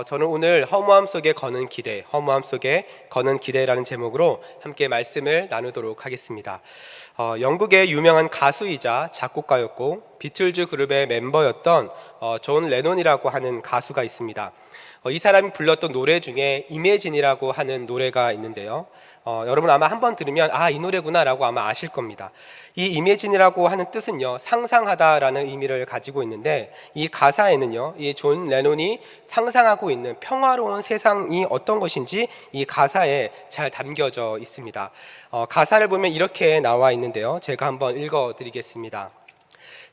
저는 오늘 허무함 속에 거는 기대, 허무함 속에 거는 기대라는 제목으로 함께 말씀을 나누도록 하겠습니다. 영국의 유명한 가수이자 작곡가였고 비틀즈 그룹의 멤버였던 존 레논이라고 하는 가수가 있습니다. 이 사람이 불렀던 노래 중에 이매진이라고 하는 노래가 있는데요. 여러분 아마 한번 들으면 이 노래구나 라고 아마 아실 겁니다. 이 이매진이라고 하는 뜻은요, 상상하다라는 의미를 가지고 있는데, 이 가사에는요, 이 존 레논이 상상하고 있는 평화로운 세상이 어떤 것인지 이 가사에 잘 담겨져 있습니다. 가사를 보면 이렇게 나와 있는데요, 제가 한번 읽어 드리겠습니다.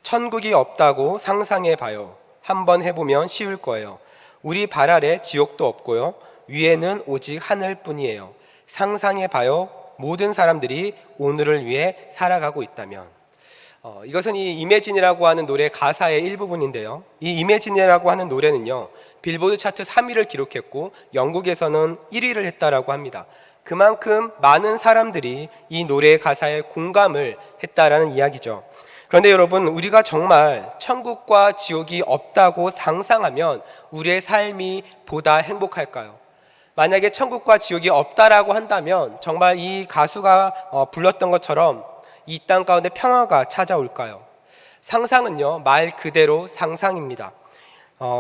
천국이 없다고 상상해 봐요. 한번 해보면 쉬울 거예요. 우리 발 아래 지옥도 없고요, 위에는 오직 하늘뿐이에요. 상상해 봐요. 모든 사람들이 오늘을 위해 살아가고 있다면. 이것은 이 이매진이라고 하는 노래 가사의 일부분인데요, 이 이매진이라고 하는 노래는요, 빌보드 차트 3위를 기록했고 영국에서는 1위를 했다라고 합니다. 그만큼 많은 사람들이 이 노래의 가사에 공감을 했다라는 이야기죠. 그런데 여러분, 우리가 정말 천국과 지옥이 없다고 상상하면 우리의 삶이 보다 행복할까요? 만약에 천국과 지옥이 없다라고 한다면 정말 이 가수가 불렀던 것처럼 이 땅 가운데 평화가 찾아올까요? 상상은요, 말 그대로 상상입니다.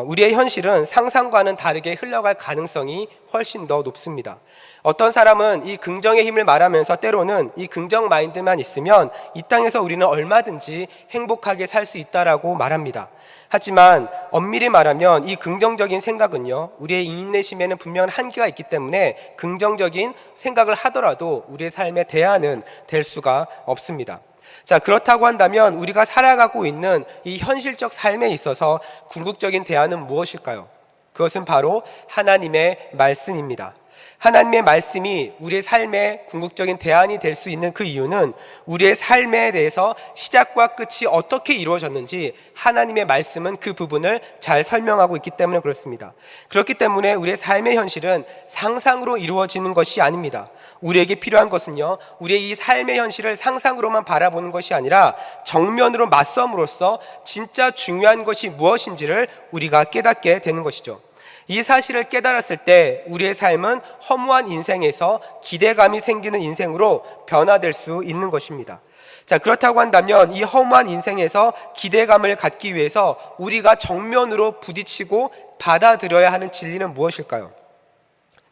우리의 현실은 상상과는 다르게 흘러갈 가능성이 훨씬 더 높습니다. 어떤 사람은 이 긍정의 힘을 말하면서 때로는 이 긍정 마인드만 있으면 이 땅에서 우리는 얼마든지 행복하게 살 수 있다라고 말합니다. 하지만 엄밀히 말하면 이 긍정적인 생각은요, 우리의 인내심에는 분명한 한계가 있기 때문에 긍정적인 생각을 하더라도 우리의 삶의 대안은 될 수가 없습니다. 자, 그렇다고 한다면 우리가 살아가고 있는 이 현실적 삶에 있어서 궁극적인 대안은 무엇일까요? 그것은 바로 하나님의 말씀입니다. 하나님의 말씀이 우리의 삶의 궁극적인 대안이 될 수 있는 그 이유는 우리의 삶에 대해서 시작과 끝이 어떻게 이루어졌는지 하나님의 말씀은 그 부분을 잘 설명하고 있기 때문에 그렇습니다. 그렇기 때문에 우리의 삶의 현실은 상상으로 이루어지는 것이 아닙니다. 우리에게 필요한 것은요, 우리의 이 삶의 현실을 상상으로만 바라보는 것이 아니라 정면으로 맞섬으로써 진짜 중요한 것이 무엇인지를 우리가 깨닫게 되는 것이죠. 이 사실을 깨달았을 때 우리의 삶은 허무한 인생에서 기대감이 생기는 인생으로 변화될 수 있는 것입니다. 자, 그렇다고 한다면 이 허무한 인생에서 기대감을 갖기 위해서 우리가 정면으로 부딪히고 받아들여야 하는 진리는 무엇일까요?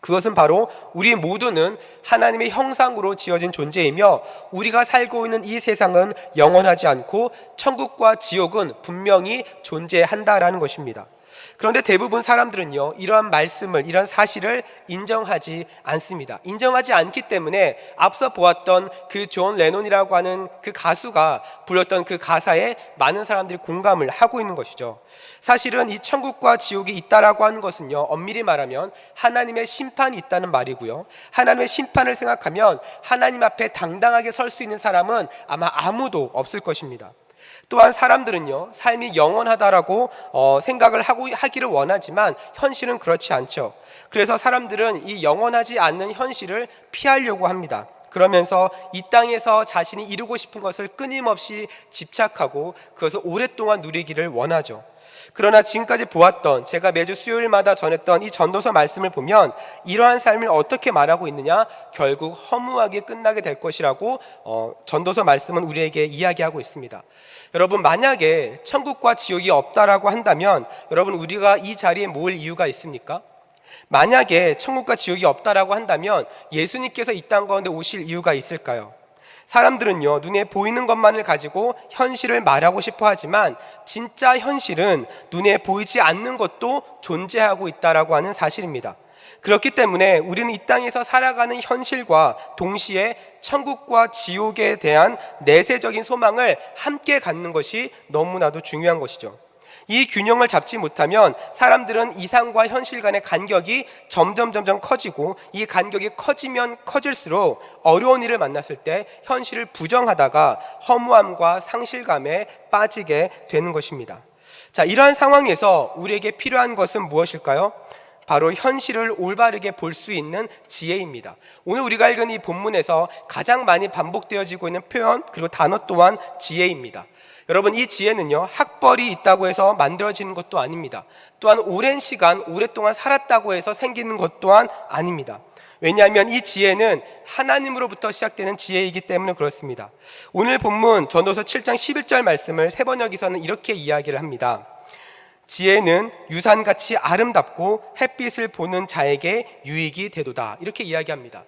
그것은 바로 우리 모두는 하나님의 형상으로 지어진 존재이며 우리가 살고 있는 이 세상은 영원하지 않고 천국과 지옥은 분명히 존재한다라는 것입니다. 그런데 대부분 사람들은요, 이러한 말씀을, 이러한 사실을 인정하지 않습니다. 인정하지 않기 때문에 앞서 보았던 그 존 레논이라고 하는 그 가수가 불렀던 그 가사에 많은 사람들이 공감을 하고 있는 것이죠. 사실은 이 천국과 지옥이 있다라고 하는 것은요, 엄밀히 말하면 하나님의 심판이 있다는 말이고요, 하나님의 심판을 생각하면 하나님 앞에 당당하게 설 수 있는 사람은 아마 아무도 없을 것입니다. 또한 사람들은요, 삶이 영원하다라고 생각을 하기를 원하지만 현실은 그렇지 않죠. 그래서 사람들은 이 영원하지 않는 현실을 피하려고 합니다. 그러면서 이 땅에서 자신이 이루고 싶은 것을 끊임없이 집착하고 그것을 오랫동안 누리기를 원하죠. 그러나 지금까지 보았던, 제가 매주 수요일마다 전했던 이 전도서 말씀을 보면 이러한 삶을 어떻게 말하고 있느냐, 결국 허무하게 끝나게 될 것이라고 전도서 말씀은 우리에게 이야기하고 있습니다. 여러분, 만약에 천국과 지옥이 없다라고 한다면 여러분, 우리가 이 자리에 모일 이유가 있습니까? 만약에 천국과 지옥이 없다라고 한다면 예수님께서 이 땅 가운데 오실 이유가 있을까요? 사람들은요, 눈에 보이는 것만을 가지고 현실을 말하고 싶어 하지만 진짜 현실은 눈에 보이지 않는 것도 존재하고 있다라고 하는 사실입니다. 그렇기 때문에 우리는 이 땅에서 살아가는 현실과 동시에 천국과 지옥에 대한 내세적인 소망을 함께 갖는 것이 너무나도 중요한 것이죠. 이 균형을 잡지 못하면 사람들은 이상과 현실 간의 간격이 점점 커지고, 이 간격이 커지면 커질수록 어려운 일을 만났을 때 현실을 부정하다가 허무함과 상실감에 빠지게 되는 것입니다. 자, 이러한 상황에서 우리에게 필요한 것은 무엇일까요? 바로 현실을 올바르게 볼 수 있는 지혜입니다. 오늘 우리가 읽은 이 본문에서 가장 많이 반복되어지고 있는 표현, 그리고 단어 또한 지혜입니다. 여러분, 이 지혜는요, 학벌이 있다고 해서 만들어지는 것도 아닙니다. 또한 오랜 시간, 오랫동안 살았다고 해서 생기는 것 또한 아닙니다. 왜냐하면 이 지혜는 하나님으로부터 시작되는 지혜이기 때문에 그렇습니다. 오늘 본문 전도서 7장 11절 말씀을 세번역에서는 이렇게 이야기를 합니다. 지혜는 유산같이 아름답고 햇빛을 보는 자에게 유익이 되도다. 이렇게 이야기합니다.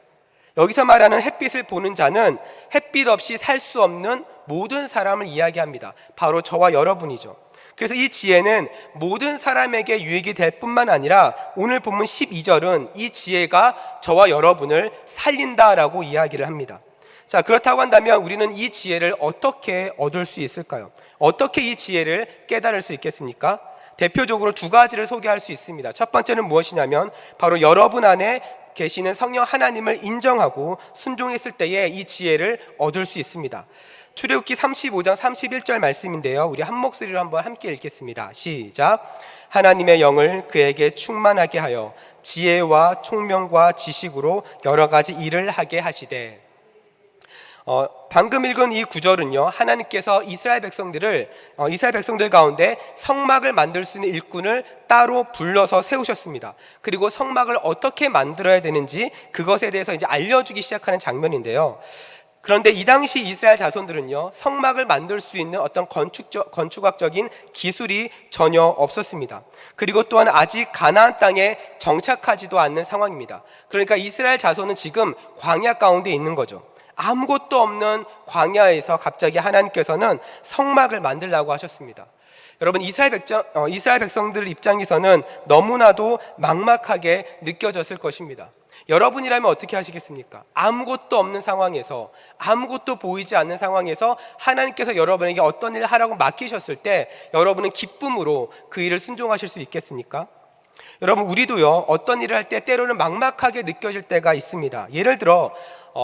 여기서 말하는 햇빛을 보는 자는 햇빛 없이 살 수 없는 모든 사람을 이야기합니다. 바로 저와 여러분이죠. 그래서 이 지혜는 모든 사람에게 유익이 될 뿐만 아니라 오늘 본문 12절은 이 지혜가 저와 여러분을 살린다라고 이야기를 합니다. 자, 그렇다고 한다면 우리는 이 지혜를 어떻게 얻을 수 있을까요? 어떻게 이 지혜를 깨달을 수 있겠습니까? 대표적으로 두 가지를 소개할 수 있습니다. 첫 번째는 무엇이냐면 바로 여러분 안에 계시는 성령 하나님을 인정하고 순종했을 때에 이 지혜를 얻을 수 있습니다. 출애굽기 35장 31절 말씀인데요, 우리 한 목소리로 한번 함께 읽겠습니다. 시작. 하나님의 영을 그에게 충만하게 하여 지혜와 총명과 지식으로 여러 가지 일을 하게 하시되. 방금 읽은 이 구절은요, 하나님께서 이스라엘 백성들 가운데 성막을 만들 수 있는 일꾼을 따로 불러서 세우셨습니다. 그리고 성막을 어떻게 만들어야 되는지 그것에 대해서 이제 알려주기 시작하는 장면인데요. 그런데 이 당시 이스라엘 자손들은요, 성막을 만들 수 있는 어떤 건축학적인 기술이 전혀 없었습니다. 그리고 또한 아직 가나안 땅에 정착하지도 않는 상황입니다. 그러니까 이스라엘 자손은 지금 광야 가운데 있는 거죠. 아무것도 없는 광야에서 갑자기 하나님께서는 성막을 만들라고 하셨습니다. 여러분, 이스라엘 백성들 입장에서는 너무나도 막막하게 느껴졌을 것입니다. 여러분이라면 어떻게 하시겠습니까? 아무것도 없는 상황에서, 아무것도 보이지 않는 상황에서 하나님께서 여러분에게 어떤 일을 하라고 맡기셨을 때 여러분은 기쁨으로 그 일을 순종하실 수 있겠습니까? 여러분, 우리도요, 어떤 일을 할 때 때로는 막막하게 느껴질 때가 있습니다. 예를 들어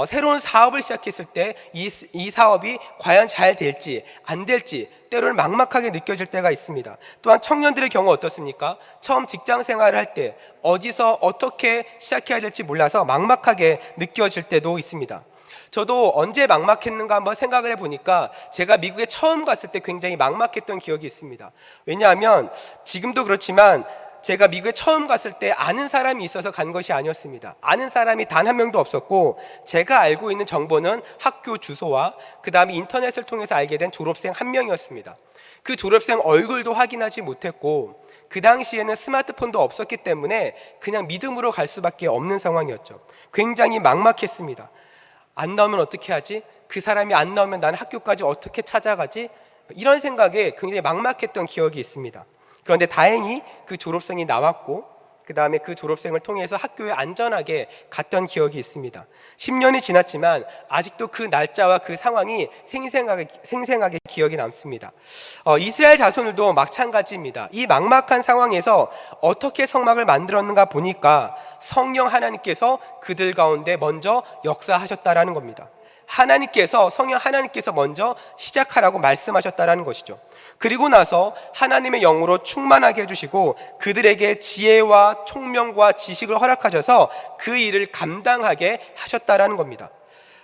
새로운 사업을 시작했을 때 이 사업이 과연 잘 될지 안 될지 때로는 막막하게 느껴질 때가 있습니다. 또한 청년들의 경우 어떻습니까? 처음 직장 생활을 할 때 어디서 어떻게 시작해야 될지 몰라서 막막하게 느껴질 때도 있습니다. 저도 언제 막막했는가 한번 생각을 해보니까 제가 미국에 처음 갔을 때 굉장히 막막했던 기억이 있습니다. 왜냐하면 지금도 그렇지만 제가 미국에 처음 갔을 때 아는 사람이 있어서 간 것이 아니었습니다. 아는 사람이 단 한 명도 없었고, 제가 알고 있는 정보는 학교 주소와 그 다음에 인터넷을 통해서 알게 된 졸업생 한 명이었습니다. 그 졸업생 얼굴도 확인하지 못했고, 그 당시에는 스마트폰도 없었기 때문에 그냥 믿음으로 갈 수밖에 없는 상황이었죠. 굉장히 막막했습니다. 안 나오면 어떻게 하지? 그 사람이 안 나오면 나는 학교까지 어떻게 찾아가지? 이런 생각에 굉장히 막막했던 기억이 있습니다. 그런데 다행히 그 졸업생이 나왔고, 그 다음에 그 졸업생을 통해서 학교에 안전하게 갔던 기억이 있습니다. 10년이 지났지만 아직도 그 날짜와 그 상황이 생생하게 기억이 남습니다. 이스라엘 자손들도 마찬가지입니다. 이 막막한 상황에서 어떻게 성막을 만들었는가 보니까 성령 하나님께서 그들 가운데 먼저 역사하셨다라는 겁니다. 성령 하나님께서 먼저 시작하라고 말씀하셨다라는 것이죠. 그리고 나서 하나님의 영으로 충만하게 해주시고 그들에게 지혜와 총명과 지식을 허락하셔서 그 일을 감당하게 하셨다라는 겁니다.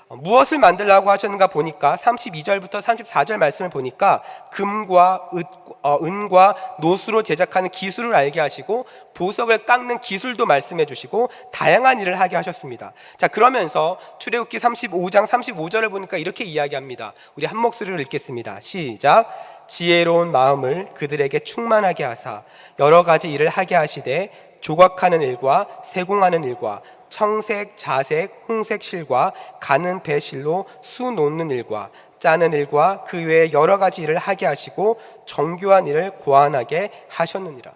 무엇을 만들라고 하셨는가 보니까 32절부터 34절 말씀을 보니까 금과 은과 노수로 제작하는 기술을 알게 하시고 보석을 깎는 기술도 말씀해 주시고 다양한 일을 하게 하셨습니다. 자, 그러면서 출애굽기 35장 35절을 보니까 이렇게 이야기합니다. 우리 한 목소리로 읽겠습니다. 시작. 지혜로운 마음을 그들에게 충만하게 하사 여러 가지 일을 하게 하시되 조각하는 일과 세공하는 일과 청색, 자색, 홍색 실과 가는 배실로 수 놓는 일과 짜는 일과 그 외에 여러 가지 일을 하게 하시고 정교한 일을 고안하게 하셨느니라.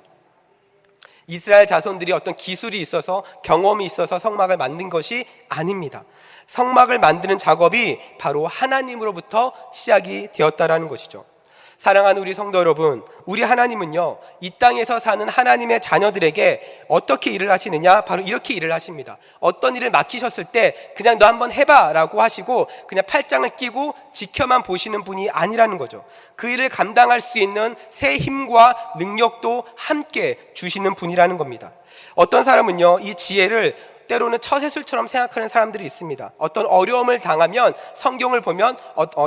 이스라엘 자손들이 어떤 기술이 있어서 경험이 있어서 성막을 만든 것이 아닙니다. 성막을 만드는 작업이 바로 하나님으로부터 시작이 되었다라는 것이죠. 사랑하는 우리 성도 여러분, 우리 하나님은요, 이 땅에서 사는 하나님의 자녀들에게 어떻게 일을 하시느냐? 바로 이렇게 일을 하십니다. 어떤 일을 맡기셨을 때 그냥 너 한번 해봐 라고 하시고 그냥 팔짱을 끼고 지켜만 보시는 분이 아니라는 거죠. 그 일을 감당할 수 있는 새 힘과 능력도 함께 주시는 분이라는 겁니다. 어떤 사람은요, 이 지혜를 때로는 처세술처럼 생각하는 사람들이 있습니다. 어떤 어려움을 당하면 성경을 보면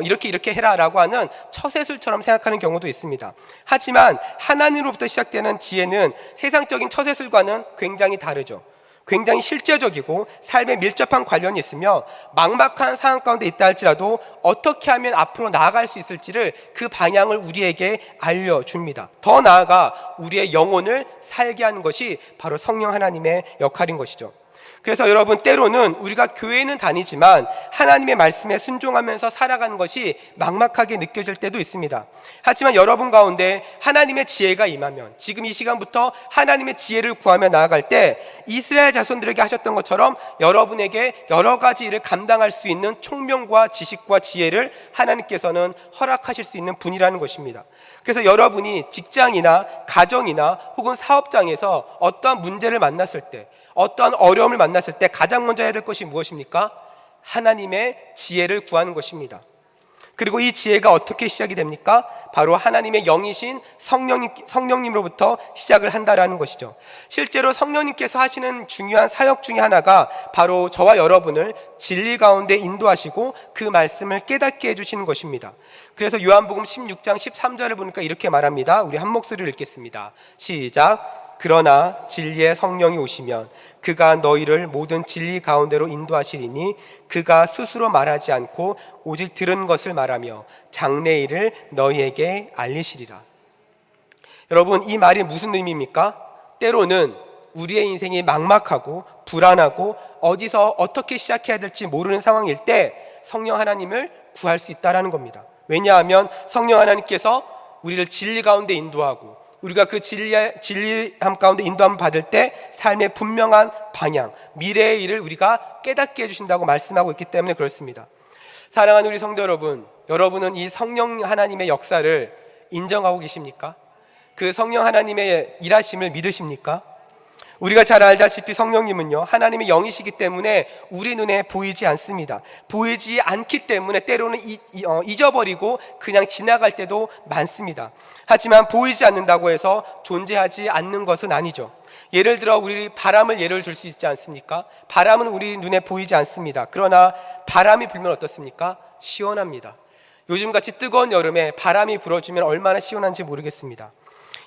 이렇게 해라라고 하는 처세술처럼 생각하는 경우도 있습니다. 하지만 하나님으로부터 시작되는 지혜는 세상적인 처세술과는 굉장히 다르죠. 굉장히 실제적이고 삶에 밀접한 관련이 있으며 막막한 상황 가운데 있다 할지라도 어떻게 하면 앞으로 나아갈 수 있을지를 그 방향을 우리에게 알려줍니다. 더 나아가 우리의 영혼을 살게 하는 것이 바로 성령 하나님의 역할인 것이죠. 그래서 여러분, 때로는 우리가 교회는 다니지만 하나님의 말씀에 순종하면서 살아가는 것이 막막하게 느껴질 때도 있습니다. 하지만 여러분 가운데 하나님의 지혜가 임하면, 지금 이 시간부터 하나님의 지혜를 구하며 나아갈 때 이스라엘 자손들에게 하셨던 것처럼 여러분에게 여러 가지 일을 감당할 수 있는 총명과 지식과 지혜를 하나님께서는 허락하실 수 있는 분이라는 것입니다. 그래서 여러분이 직장이나 가정이나 혹은 사업장에서 어떠한 문제를 만났을 때, 어떠한 어려움을 만났을 때 가장 먼저 해야 될 것이 무엇입니까? 하나님의 지혜를 구하는 것입니다. 그리고 이 지혜가 어떻게 시작이 됩니까? 바로 하나님의 영이신 성령님으로부터 시작을 한다라는 것이죠. 실제로 성령님께서 하시는 중요한 사역 중에 하나가 바로 저와 여러분을 진리 가운데 인도하시고 그 말씀을 깨닫게 해주시는 것입니다. 그래서 요한복음 16장 13절을 보니까 이렇게 말합니다. 우리 한 목소리를 읽겠습니다. 시작. 그러나 진리의 성령이 오시면 그가 너희를 모든 진리 가운데로 인도하시리니 그가 스스로 말하지 않고 오직 들은 것을 말하며 장래일을 너희에게 알리시리라. 여러분, 이 말이 무슨 의미입니까? 때로는 우리의 인생이 막막하고 불안하고 어디서 어떻게 시작해야 될지 모르는 상황일 때 성령 하나님을 구할 수 있다는 겁니다. 왜냐하면 성령 하나님께서 우리를 진리 가운데 인도하고 우리가 그 진리함 가운데 인도함을 받을 때 삶의 분명한 방향, 미래의 일을 우리가 깨닫게 해주신다고 말씀하고 있기 때문에 그렇습니다. 사랑하는 우리 성도 여러분, 여러분은 이 성령 하나님의 역사를 인정하고 계십니까? 그 성령 하나님의 일하심을 믿으십니까? 우리가 잘 알다시피 성령님은요, 하나님의 영이시기 때문에 우리 눈에 보이지 않습니다. 보이지 않기 때문에 때로는 잊어버리고 그냥 지나갈 때도 많습니다. 하지만 보이지 않는다고 해서 존재하지 않는 것은 아니죠. 예를 들어 우리 바람을 예를 들 수 있지 않습니까? 바람은 우리 눈에 보이지 않습니다. 그러나 바람이 불면 어떻습니까? 시원합니다. 요즘같이 뜨거운 여름에 바람이 불어주면 얼마나 시원한지 모르겠습니다.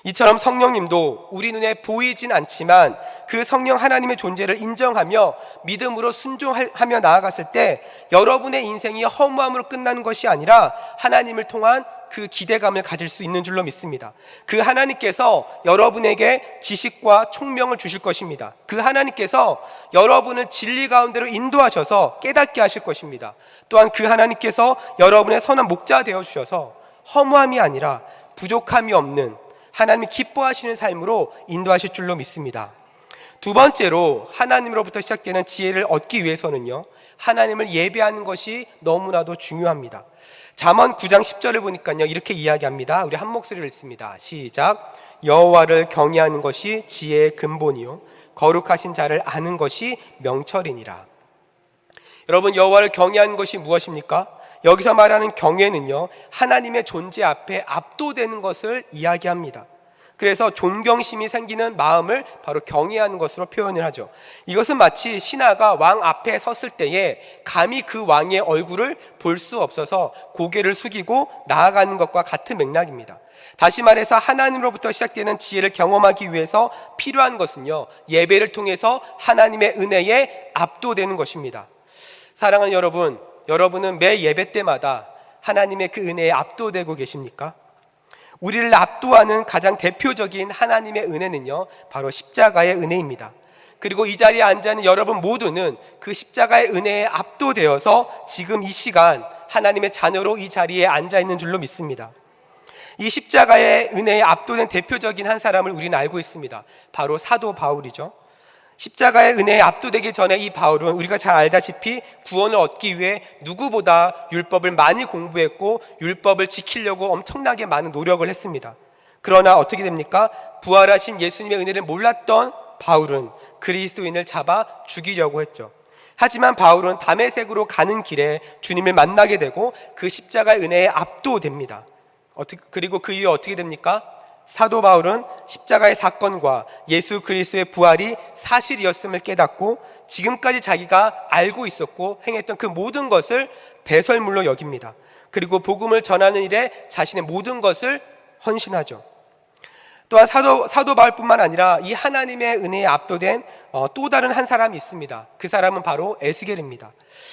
이처럼 성령님도 우리 눈에 보이진 않지만 그 성령 하나님의 존재를 인정하며 믿음으로 순종하며 나아갔을 때 여러분의 인생이 허무함으로 끝나는 것이 아니라 하나님을 통한 그 기대감을 가질 수 있는 줄로 믿습니다. 그 하나님께서 여러분에게 지식과 총명을 주실 것입니다. 그 하나님께서 여러분을 진리 가운데로 인도하셔서 깨닫게 하실 것입니다. 또한 그 하나님께서 여러분의 선한 목자 되어주셔서 허무함이 아니라 부족함이 없는 하나님이 기뻐하시는 삶으로 인도하실 줄로 믿습니다. 두 번째로 하나님으로부터 시작되는 지혜를 얻기 위해서는요, 하나님을 예배하는 것이 너무나도 중요합니다. 잠언 9장 10절을 보니까요, 이렇게 이야기합니다. 우리 한 목소리를 읽습니다. 시작. 여호와를 경외하는 것이 지혜의 근본이요 거룩하신 자를 아는 것이 명철이니라. 여러분, 여호와를 경외하는 것이 무엇입니까? 여기서 말하는 경외는요, 하나님의 존재 앞에 압도되는 것을 이야기합니다. 그래서 존경심이 생기는 마음을 바로 경외하는 것으로 표현을 하죠. 이것은 마치 신하가 왕 앞에 섰을 때에 감히 그 왕의 얼굴을 볼 수 없어서 고개를 숙이고 나아가는 것과 같은 맥락입니다. 다시 말해서 하나님으로부터 시작되는 지혜를 경험하기 위해서 필요한 것은요, 예배를 통해서 하나님의 은혜에 압도되는 것입니다. 사랑하는 여러분, 여러분은 매 예배 때마다 하나님의 그 은혜에 압도되고 계십니까? 우리를 압도하는 가장 대표적인 하나님의 은혜는요, 바로 십자가의 은혜입니다. 그리고 이 자리에 앉아있는 여러분 모두는 그 십자가의 은혜에 압도되어서 지금 이 시간 하나님의 자녀로 이 자리에 앉아있는 줄로 믿습니다. 이 십자가의 은혜에 압도된 대표적인 한 사람을 우리는 알고 있습니다. 바로 사도 바울이죠. 십자가의 은혜에 압도되기 전에 이 바울은 우리가 잘 알다시피 구원을 얻기 위해 누구보다 율법을 많이 공부했고 율법을 지키려고 엄청나게 많은 노력을 했습니다. 그러나 어떻게 됩니까? 부활하신 예수님의 은혜를 몰랐던 바울은 그리스도인을 잡아 죽이려고 했죠. 하지만 바울은 다메섹으로 가는 길에 주님을 만나게 되고 그 십자가의 은혜에 압도됩니다. 그리고 그 이후에 어떻게 됩니까? 사도 바울은 십자가의 사건과 예수 그리스도의 부활이 사실이었음을 깨닫고 지금까지 자기가 알고 있었고 행했던 그 모든 것을 배설물로 여깁니다. 그리고 복음을 전하는 일에 자신의 모든 것을 헌신하죠. 또한 사도 바울뿐만 아니라 이 하나님의 은혜에 압도된 또 다른 한 사람이 있습니다. 그 사람은 바로 에스겔입니다.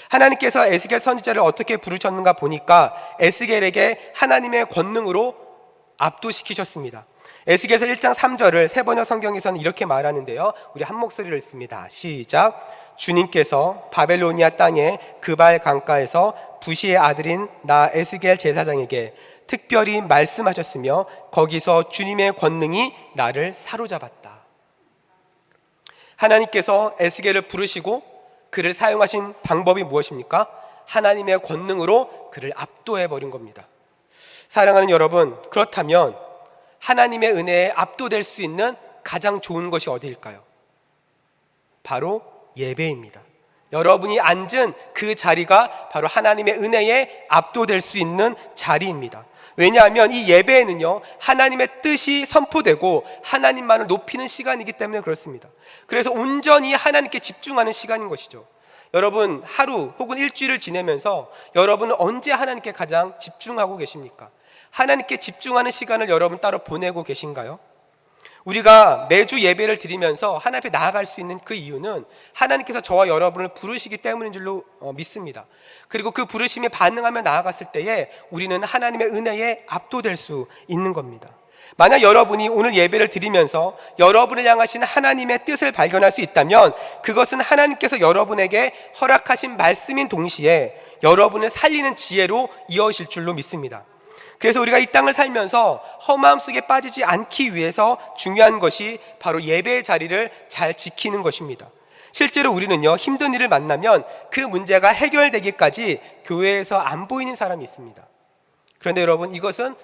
하나님께서 에스겔 선지자를 어떻게 부르셨는가 보니까 에스겔에게 하나님의 권능으로 압도시키셨습니다. 에스겔서 1장 3절을 세번역 성경에서는 이렇게 말하는데요, 우리 한 목소리를 읽습니다. 시작. 주님께서 바벨로니아 땅의 그발 강가에서 부시의 아들인 나 에스겔 제사장에게 특별히 말씀하셨으며 거기서 주님의 권능이 나를 사로잡았다. 하나님께서 에스겔을 부르시고 그를 사용하신 방법이 무엇입니까? 하나님의 권능으로 그를 압도해버린 겁니다. 사랑하는 여러분, 그렇다면 하나님의 은혜에 압도될 수 있는 가장 좋은 것이 어디일까요? 바로 예배입니다. 여러분이 앉은 그 자리가 바로 하나님의 은혜에 압도될 수 있는 자리입니다. 왜냐하면 이 예배에는요, 하나님의 뜻이 선포되고 하나님만을 높이는 시간이기 때문에 그렇습니다. 그래서 온전히 하나님께 집중하는 시간인 것이죠. 여러분, 하루 혹은 일주일을 지내면서 여러분은 언제 하나님께 가장 집중하고 계십니까? 하나님께 집중하는 시간을 여러분 따로 보내고 계신가요? 우리가 매주 예배를 드리면서 하나님 앞에 나아갈 수 있는 그 이유는 하나님께서 저와 여러분을 부르시기 때문인 줄로 믿습니다. 그리고 그 부르심에 반응하며 나아갔을 때에 우리는 하나님의 은혜에 압도될 수 있는 겁니다. 만약 여러분이 오늘 예배를 드리면서 여러분을 향하신 하나님의 뜻을 발견할 수 있다면 그것은 하나님께서 여러분에게 허락하신 말씀인 동시에 여러분을 살리는 지혜로 이어질 줄로 믿습니다. 그래서 우리가 이 땅을 살면서 험함 속에 빠지지 않기 위해서 중요한 것이 바로 예배의 자리를 잘 지키는 것입니다. 실제로 우리는요, 힘든 일을 만나면 그 문제가 해결되기까지 교회에서 안 보이는 사람이 있습니다. 그런데 여러분, 이것은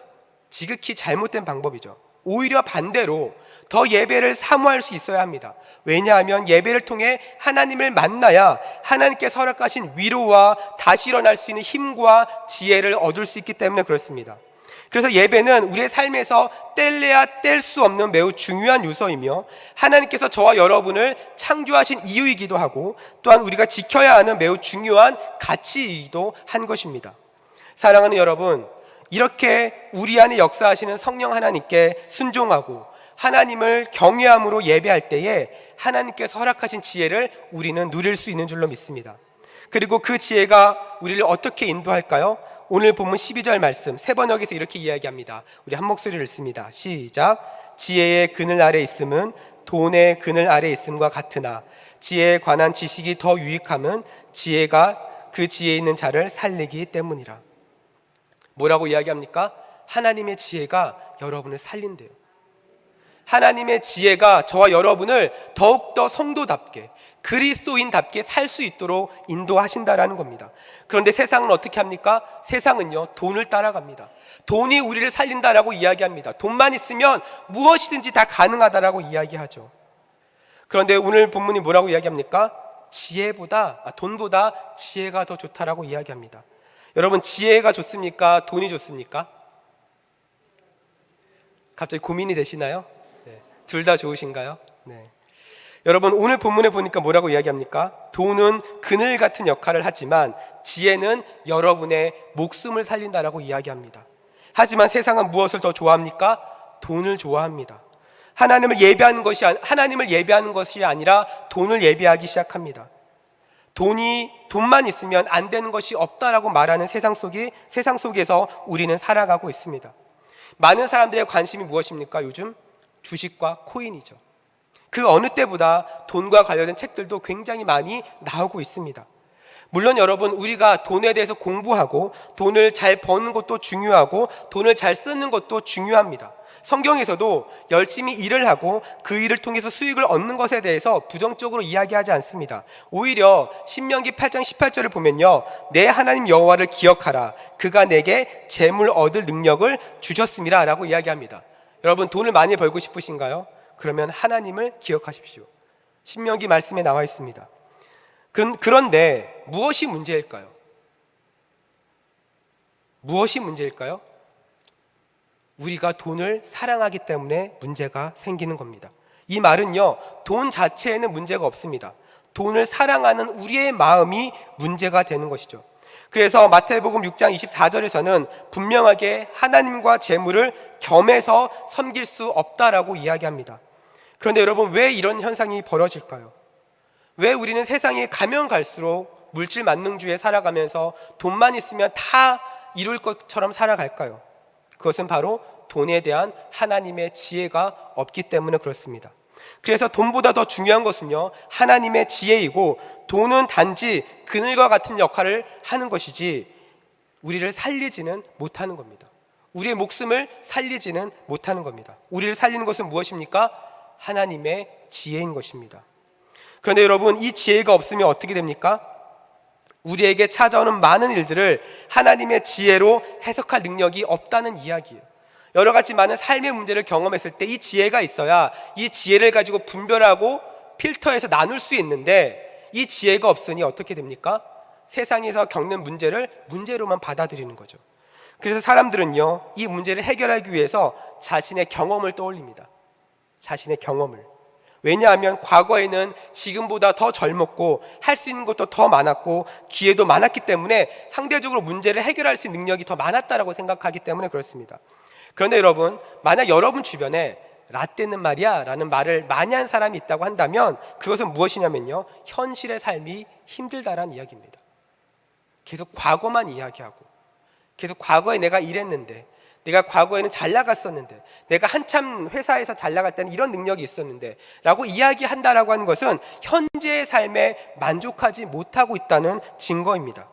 지극히 잘못된 방법이죠. 오히려 반대로 더 예배를 사모할 수 있어야 합니다. 왜냐하면 예배를 통해 하나님을 만나야 하나님께서 허락하신 위로와 다시 일어날 수 있는 힘과 지혜를 얻을 수 있기 때문에 그렇습니다. 그래서 예배는 우리의 삶에서 뗄래야 뗄 수 없는 매우 중요한 요소이며 하나님께서 저와 여러분을 창조하신 이유이기도 하고 또한 우리가 지켜야 하는 매우 중요한 가치이기도 한 것입니다. 사랑하는 여러분, 이렇게 우리 안에 역사하시는 성령 하나님께 순종하고 하나님을 경외함으로 예배할 때에 하나님께서 허락하신 지혜를 우리는 누릴 수 있는 줄로 믿습니다. 그리고 그 지혜가 우리를 어떻게 인도할까요? 오늘 본문 12절 말씀 세번역에서 이렇게 이야기합니다. 우리 한 목소리를 읽습니다. 시작. 지혜의 그늘 아래 있음은 돈의 그늘 아래 있음과 같으나 지혜에 관한 지식이 더 유익함은 지혜가 그 지혜에 있는 자를 살리기 때문이라. 뭐라고 이야기합니까? 하나님의 지혜가 여러분을 살린대요. 하나님의 지혜가 저와 여러분을 더욱더 성도답게 그리스도인답게 살 수 있도록 인도하신다라는 겁니다. 그런데 세상은 어떻게 합니까? 세상은요, 돈을 따라갑니다. 돈이 우리를 살린다라고 이야기합니다. 돈만 있으면 무엇이든지 다 가능하다라고 이야기하죠. 그런데 오늘 본문이 뭐라고 이야기합니까? 돈보다 지혜가 더 좋다라고 이야기합니다. 여러분, 지혜가 좋습니까? 돈이 좋습니까? 갑자기 고민이 되시나요? 네. 둘 다 좋으신가요? 네. 여러분, 오늘 본문에 보니까 뭐라고 이야기합니까? 돈은 그늘 같은 역할을 하지만 지혜는 여러분의 목숨을 살린다라고 이야기합니다. 하지만 세상은 무엇을 더 좋아합니까? 돈을 좋아합니다. 하나님을 예배하는 것이 아니라 돈을 예배하기 시작합니다. 돈만 있으면 안 되는 것이 없다라고 말하는 세상 속에서 우리는 살아가고 있습니다. 많은 사람들의 관심이 무엇입니까? 요즘 주식과 코인이죠. 그 어느 때보다 돈과 관련된 책들도 굉장히 많이 나오고 있습니다. 물론 여러분, 우리가 돈에 대해서 공부하고 돈을 잘 버는 것도 중요하고 돈을 잘 쓰는 것도 중요합니다. 성경에서도 열심히 일을 하고 그 일을 통해서 수익을 얻는 것에 대해서 부정적으로 이야기하지 않습니다. 오히려 신명기 8장 18절을 보면요, 내 하나님 여호와를 기억하라. 그가 내게 재물 얻을 능력을 주셨음이라 라고 이야기합니다. 여러분, 돈을 많이 벌고 싶으신가요? 그러면 하나님을 기억하십시오. 신명기 말씀에 나와 있습니다. 그런데 무엇이 문제일까요? 무엇이 문제일까요? 우리가 돈을 사랑하기 때문에 문제가 생기는 겁니다. 이 말은요, 돈 자체에는 문제가 없습니다. 돈을 사랑하는 우리의 마음이 문제가 되는 것이죠. 그래서 마태복음 6장 24절에서는 분명하게 하나님과 재물을 겸해서 섬길 수 없다라고 이야기합니다. 그런데 여러분, 왜 이런 현상이 벌어질까요? 왜 우리는 세상에 가면 갈수록 물질 만능주의에 살아가면서 돈만 있으면 다 이룰 것처럼 살아갈까요? 그것은 바로 돈에 대한 하나님의 지혜가 없기 때문에 그렇습니다. 그래서 돈보다 더 중요한 것은요, 하나님의 지혜이고, 돈은 단지 그늘과 같은 역할을 하는 것이지 우리를 살리지는 못하는 겁니다. 우리의 목숨을 살리지는 못하는 겁니다. 우리를 살리는 것은 무엇입니까? 하나님의 지혜인 것입니다. 그런데 여러분, 이 지혜가 없으면 어떻게 됩니까? 우리에게 찾아오는 많은 일들을 하나님의 지혜로 해석할 능력이 없다는 이야기예요. 여러 가지 많은 삶의 문제를 경험했을 때 이 지혜가 있어야 이 지혜를 가지고 분별하고 필터해서 나눌 수 있는데, 이 지혜가 없으니 어떻게 됩니까? 세상에서 겪는 문제를 문제로만 받아들이는 거죠. 그래서 사람들은요, 이 문제를 해결하기 위해서 자신의 경험을 떠올립니다. 자신의 경험을. 왜냐하면 과거에는 지금보다 더 젊었고 할 수 있는 것도 더 많았고 기회도 많았기 때문에 상대적으로 문제를 해결할 수 있는 능력이 더 많았다라고 생각하기 때문에 그렇습니다. 그런데 여러분, 만약 여러분 주변에 라떼는 말이야 라는 말을 많이 한 사람이 있다고 한다면 그것은 무엇이냐면요, 현실의 삶이 힘들다라는 이야기입니다. 계속 과거만 이야기하고, 계속 과거에 내가 이랬는데, 내가 과거에는 잘 나갔었는데, 내가 한참 회사에서 잘 나갈 때는 이런 능력이 있었는데 라고 이야기한다라고 하는 것은 현재의 삶에 만족하지 못하고 있다는 증거입니다.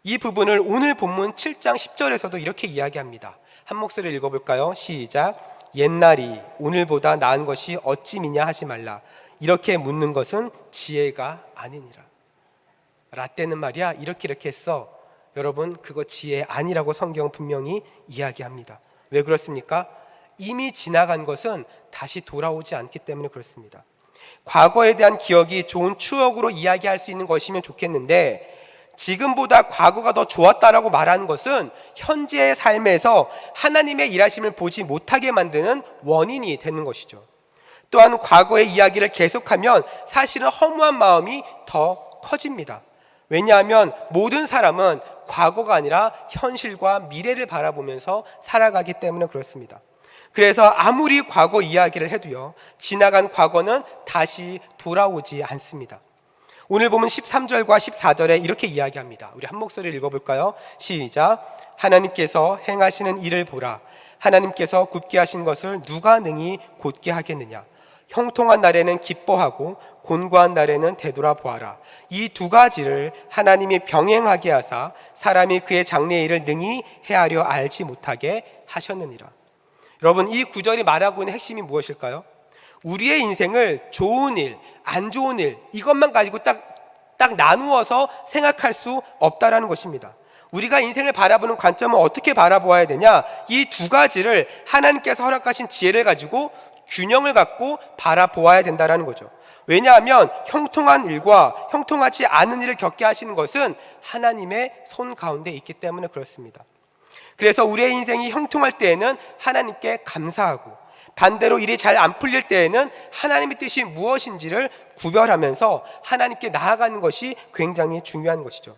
이 부분을 오늘 본문 7장 10절에서도 이렇게 이야기합니다. 한 목소리를 읽어볼까요? 시작. 옛날이 오늘보다 나은 것이 어찌 미냐 하지 말라. 이렇게 묻는 것은 지혜가 아니니라. 라떼는 말이야 이렇게 했어. 여러분, 그거 지혜 아니라고 성경은 분명히 이야기합니다. 왜 그렇습니까? 이미 지나간 것은 다시 돌아오지 않기 때문에 그렇습니다. 과거에 대한 기억이 좋은 추억으로 이야기할 수 있는 것이면 좋겠는데, 지금보다 과거가 더 좋았다라고 말하는 것은 현재의 삶에서 하나님의 일하심을 보지 못하게 만드는 원인이 되는 것이죠. 또한 과거의 이야기를 계속하면 사실은 허무한 마음이 더 커집니다. 왜냐하면 모든 사람은 과거가 아니라 현실과 미래를 바라보면서 살아가기 때문에 그렇습니다. 그래서 아무리 과거 이야기를 해도요, 지나간 과거는 다시 돌아오지 않습니다. 오늘 보면 13절과 14절에 이렇게 이야기합니다. 우리 한 목소리를 읽어볼까요? 시작. 하나님께서 행하시는 일을 보라. 하나님께서 굳게 하신 것을 누가 능히 곧게 하겠느냐. 형통한 날에는 기뻐하고 곤고한 날에는 되돌아보아라. 이 두 가지를 하나님이 병행하게 하사 사람이 그의 장래의 일을 능히 헤아려 알지 못하게 하셨느니라. 여러분, 이 구절이 말하고 있는 핵심이 무엇일까요? 우리의 인생을 좋은 일, 안 좋은 일, 이것만 가지고 딱 나누어서 생각할 수 없다라는 것입니다. 우리가 인생을 바라보는 관점은 어떻게 바라보아야 되냐? 이 두 가지를 하나님께서 허락하신 지혜를 가지고 균형을 갖고 바라보아야 된다는 거죠. 왜냐하면 형통한 일과 형통하지 않은 일을 겪게 하시는 것은 하나님의 손 가운데 있기 때문에 그렇습니다. 그래서 우리의 인생이 형통할 때에는 하나님께 감사하고, 반대로 일이 잘 안 풀릴 때에는 하나님의 뜻이 무엇인지를 구별하면서 하나님께 나아가는 것이 굉장히 중요한 것이죠.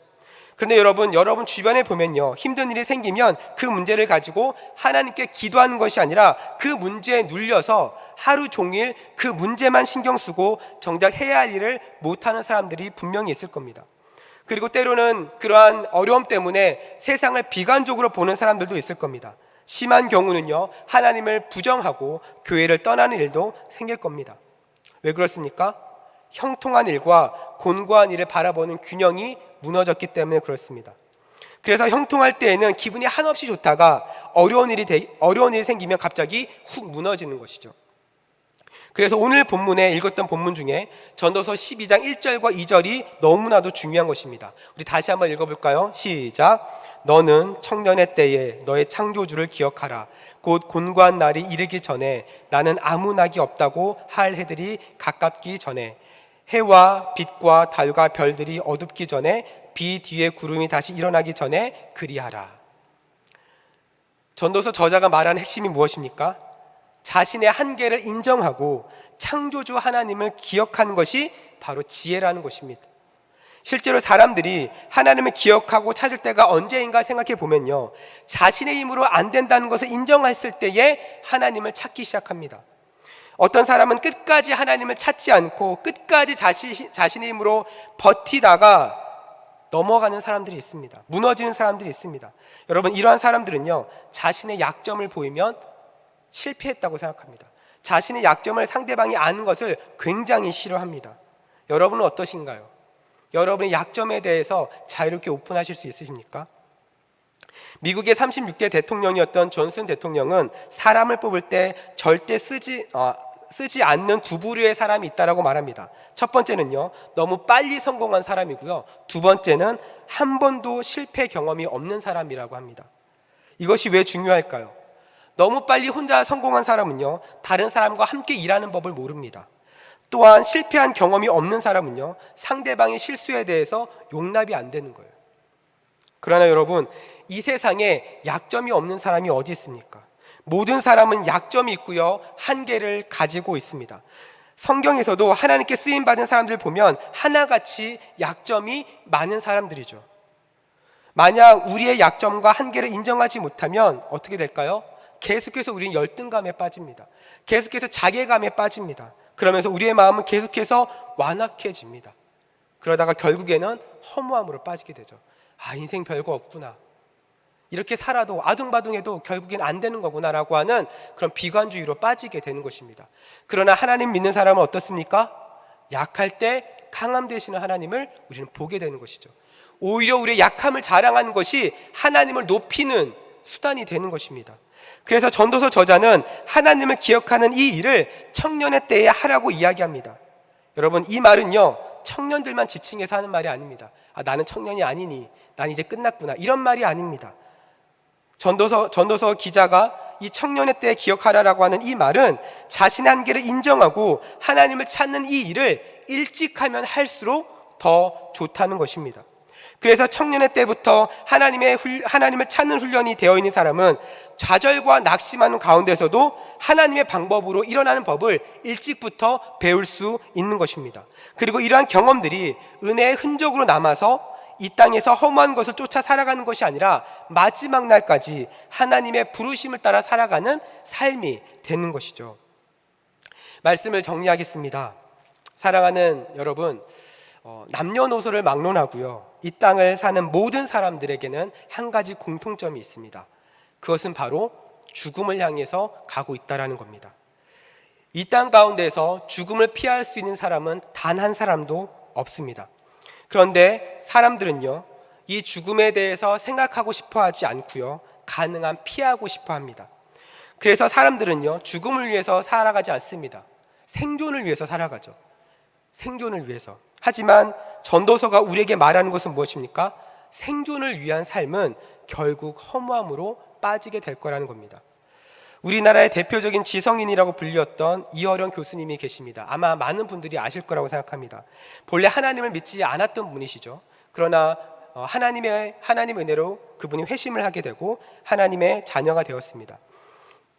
그런데 여러분 주변에 보면요, 힘든 일이 생기면 그 문제를 가지고 하나님께 기도하는 것이 아니라 그 문제에 눌려서 하루 종일 그 문제만 신경 쓰고 정작 해야 할 일을 못하는 사람들이 분명히 있을 겁니다. 그리고 때로는 그러한 어려움 때문에 세상을 비관적으로 보는 사람들도 있을 겁니다. 심한 경우는요, 하나님을 부정하고 교회를 떠나는 일도 생길 겁니다. 왜 그렇습니까? 형통한 일과 곤고한 일을 바라보는 균형이 무너졌기 때문에 그렇습니다. 그래서 형통할 때에는 기분이 한없이 좋다가 어려운 일이 생기면 갑자기 훅 무너지는 것이죠. 그래서 오늘 본문에 읽었던 본문 중에 전도서 12장 1절과 2절이 너무나도 중요한 것입니다. 우리 다시 한번 읽어볼까요? 시작. 너는 청년의 때에 너의 창조주를 기억하라. 곧 곤고한 날이 이르기 전에 나는 아무 낙이 없다고 할 해들이 가깝기 전에, 해와 빛과 달과 별들이 어둡기 전에, 비 뒤에 구름이 다시 일어나기 전에 그리하라. 전도서 저자가 말하는 핵심이 무엇입니까? 자신의 한계를 인정하고 창조주 하나님을 기억하는 것이 바로 지혜라는 것입니다. 실제로 사람들이 하나님을 기억하고 찾을 때가 언제인가 생각해 보면요, 자신의 힘으로 안 된다는 것을 인정했을 때에 하나님을 찾기 시작합니다. 어떤 사람은 끝까지 하나님을 찾지 않고 끝까지 자신의 힘으로 버티다가 넘어가는 사람들이 있습니다. 무너지는 사람들이 있습니다. 여러분, 이러한 사람들은요, 자신의 약점을 보이면 실패했다고 생각합니다. 자신의 약점을 상대방이 아는 것을 굉장히 싫어합니다. 여러분은 어떠신가요? 여러분의 약점에 대해서 자유롭게 오픈하실 수 있으십니까? 미국의 36대 대통령이었던 존슨 대통령은 사람을 뽑을 때 절대 쓰지 않는 두 부류의 사람이 있다고 말합니다. 첫 번째는요, 너무 빨리 성공한 사람이고요, 두 번째는 한 번도 실패 경험이 없는 사람이라고 합니다. 이것이 왜 중요할까요? 너무 빨리 혼자 성공한 사람은요, 다른 사람과 함께 일하는 법을 모릅니다. 또한 실패한 경험이 없는 사람은요, 상대방의 실수에 대해서 용납이 안 되는 거예요. 그러나 여러분, 이 세상에 약점이 없는 사람이 어디 있습니까? 모든 사람은 약점이 있고요, 한계를 가지고 있습니다. 성경에서도 하나님께 쓰임받은 사람들 보면 하나같이 약점이 많은 사람들이죠. 만약 우리의 약점과 한계를 인정하지 못하면 어떻게 될까요? 계속해서 우리는 열등감에 빠집니다. 계속해서 자괴감에 빠집니다. 그러면서 우리의 마음은 계속해서 완악해집니다. 그러다가 결국에는 허무함으로 빠지게 되죠. 아, 인생 별거 없구나, 이렇게 살아도 아둥바둥해도 결국엔 안 되는 거구나라고 하는 그런 비관주의로 빠지게 되는 것입니다. 그러나 하나님 믿는 사람은 어떻습니까? 약할 때 강함 되시는 하나님을 우리는 보게 되는 것이죠. 오히려 우리의 약함을 자랑하는 것이 하나님을 높이는 수단이 되는 것입니다. 그래서 전도서 저자는 하나님을 기억하는 이 일을 청년의 때에 하라고 이야기합니다. 여러분, 이 말은요, 청년들만 지칭해서 하는 말이 아닙니다. 아, 나는 청년이 아니니 난 이제 끝났구나, 이런 말이 아닙니다. 전도서 기자가 이 청년의 때에 기억하라라고 하는 이 말은 자신의 한계를 인정하고 하나님을 찾는 이 일을 일찍 하면 할수록 더 좋다는 것입니다. 그래서 청년의 때부터 하나님을 찾는 훈련이 되어 있는 사람은 좌절과 낙심하는 가운데서도 하나님의 방법으로 일어나는 법을 일찍부터 배울 수 있는 것입니다. 그리고 이러한 경험들이 은혜의 흔적으로 남아서 이 땅에서 허무한 것을 쫓아 살아가는 것이 아니라 마지막 날까지 하나님의 부르심을 따라 살아가는 삶이 되는 것이죠. 말씀을 정리하겠습니다. 사랑하는 여러분, 남녀노소를 막론하고요, 이 땅을 사는 모든 사람들에게는 한 가지 공통점이 있습니다. 그것은 바로 죽음을 향해서 가고 있다는 겁니다. 이 땅 가운데서 죽음을 피할 수 있는 사람은 단 한 사람도 없습니다. 그런데 사람들은요, 이 죽음에 대해서 생각하고 싶어 하지 않고요, 가능한 피하고 싶어 합니다. 그래서 사람들은요, 죽음을 위해서 살아가지 않습니다. 생존을 위해서 살아가죠. 생존을 위해서. 하지만 전도서가 우리에게 말하는 것은 무엇입니까? 생존을 위한 삶은 결국 허무함으로 빠지게 될 거라는 겁니다. 우리나라의 대표적인 지성인이라고 불렸던 이어령 교수님이 계십니다. 아마 많은 분들이 아실 거라고 생각합니다. 본래 하나님을 믿지 않았던 분이시죠. 그러나 하나님의 은혜로 그분이 회심을 하게 되고 하나님의 자녀가 되었습니다.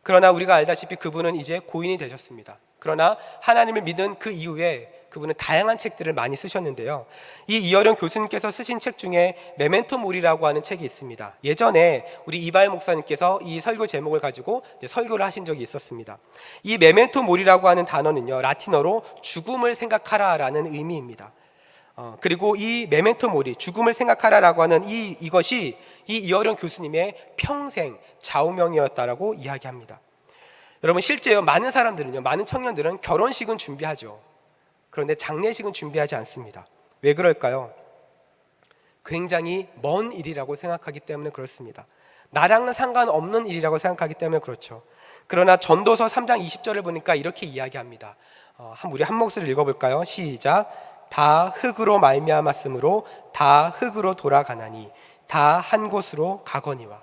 그러나 우리가 알다시피 그분은 이제 고인이 되셨습니다. 그러나 하나님을 믿은 그 이후에 그분은 다양한 책들을 많이 쓰셨는데요, 이 이어령 교수님께서 쓰신 책 중에 메멘토 모리라고 하는 책이 있습니다. 예전에 우리 이발 목사님께서 이 설교 제목을 가지고 설교를 하신 적이 있었습니다. 이 메멘토 모리라고 하는 단어는요, 라틴어로 죽음을 생각하라라는 의미입니다. 그리고 이 메멘토 모리, 죽음을 생각하라라고 하는 이것이 이 이어령 교수님의 평생 좌우명이었다라고 이야기합니다. 여러분, 실제요, 많은 사람들은요, 많은 청년들은 결혼식은 준비하죠. 그런데 장례식은 준비하지 않습니다. 왜 그럴까요? 굉장히 먼 일이라고 생각하기 때문에 그렇습니다. 나랑은 상관없는 일이라고 생각하기 때문에 그렇죠. 그러나 전도서 3장 20절을 보니까 이렇게 이야기합니다. 우리 한 목소리 읽어볼까요? 시작. 다 흙으로 말미암았으므로 다 흙으로 돌아가나니 다 한 곳으로 가거니와.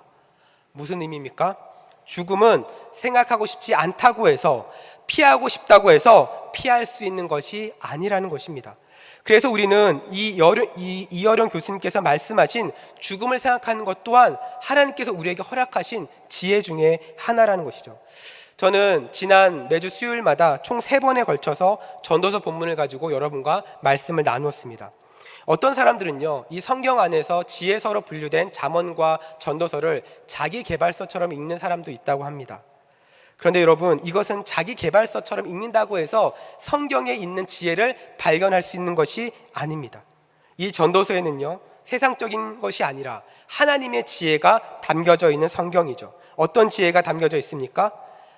무슨 의미입니까? 죽음은 생각하고 싶지 않다고 해서, 피하고 싶다고 해서 피할 수 있는 것이 아니라는 것입니다. 그래서 우리는 이어령 교수님께서 말씀하신 죽음을 생각하는 것 또한 하나님께서 우리에게 허락하신 지혜 중에 하나라는 것이죠. 저는 지난 매주 수요일마다 총 3번에 걸쳐서 전도서 본문을 가지고 여러분과 말씀을 나누었습니다. 어떤 사람들은요, 이 성경 안에서 지혜서로 분류된 잠언과 전도서를 자기 개발서처럼 읽는 사람도 있다고 합니다. 그런데 여러분, 이것은 자기 개발서처럼 읽는다고 해서 성경에 있는 지혜를 발견할 수 있는 것이 아닙니다. 이 전도서에는요, 세상적인 것이 아니라 하나님의 지혜가 담겨져 있는 성경이죠. 어떤 지혜가 담겨져 있습니까?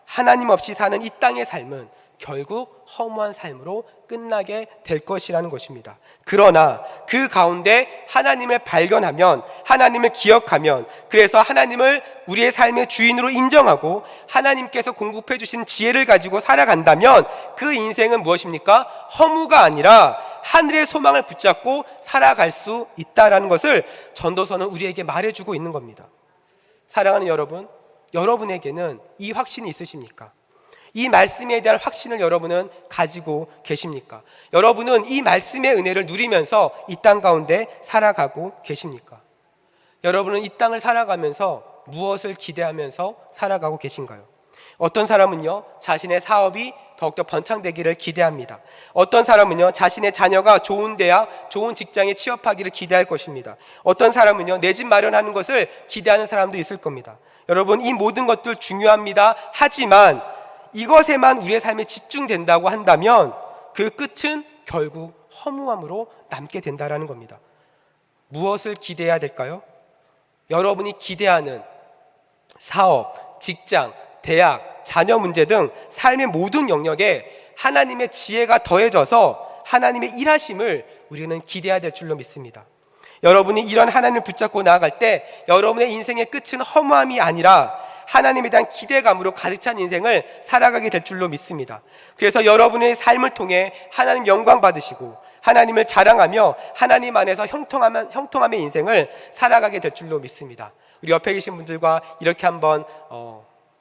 하나님 없이 사는 이 땅의 삶은 결국 허무한 삶으로 끝나게 될 것이라는 것입니다. 그러나 그 가운데 하나님을 발견하면, 하나님을 기억하면, 그래서 하나님을 우리의 삶의 주인으로 인정하고 하나님께서 공급해 주신 지혜를 가지고 살아간다면 그 인생은 무엇입니까? 허무가 아니라 하늘의 소망을 붙잡고 살아갈 수 있다는 것을 전도서는 우리에게 말해주고 있는 겁니다. 사랑하는 여러분, 여러분에게는 이 확신이 있으십니까? 이 말씀에 대한 확신을 여러분은 가지고 계십니까? 여러분은 이 말씀의 은혜를 누리면서 이 땅 가운데 살아가고 계십니까? 여러분은 이 땅을 살아가면서 무엇을 기대하면서 살아가고 계신가요? 어떤 사람은요, 자신의 사업이 더욱더 번창되기를 기대합니다. 어떤 사람은요, 자신의 자녀가 좋은 대학, 좋은 직장에 취업하기를 기대할 것입니다. 어떤 사람은요, 내 집 마련하는 것을 기대하는 사람도 있을 겁니다. 여러분, 이 모든 것들 중요합니다. 하지만 이것에만 우리의 삶이 집중된다고 한다면 그 끝은 결국 허무함으로 남게 된다는 겁니다. 무엇을 기대해야 될까요? 여러분이 기대하는 사업, 직장, 대학, 자녀 문제 등 삶의 모든 영역에 하나님의 지혜가 더해져서 하나님의 일하심을 우리는 기대해야 될 줄로 믿습니다. 여러분이 이런 하나님을 붙잡고 나아갈 때 여러분의 인생의 끝은 허무함이 아니라 하나님에 대한 기대감으로 가득 찬 인생을 살아가게 될 줄로 믿습니다. 그래서 여러분의 삶을 통해 하나님 영광 받으시고 하나님을 자랑하며 하나님 안에서 형통함의 인생을 살아가게 될 줄로 믿습니다. 우리 옆에 계신 분들과 이렇게 한번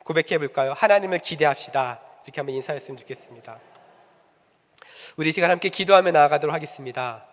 고백해 볼까요? 하나님을 기대합시다. 이렇게 한번 인사했으면 좋겠습니다. 우리 시간 함께 기도하며 나아가도록 하겠습니다.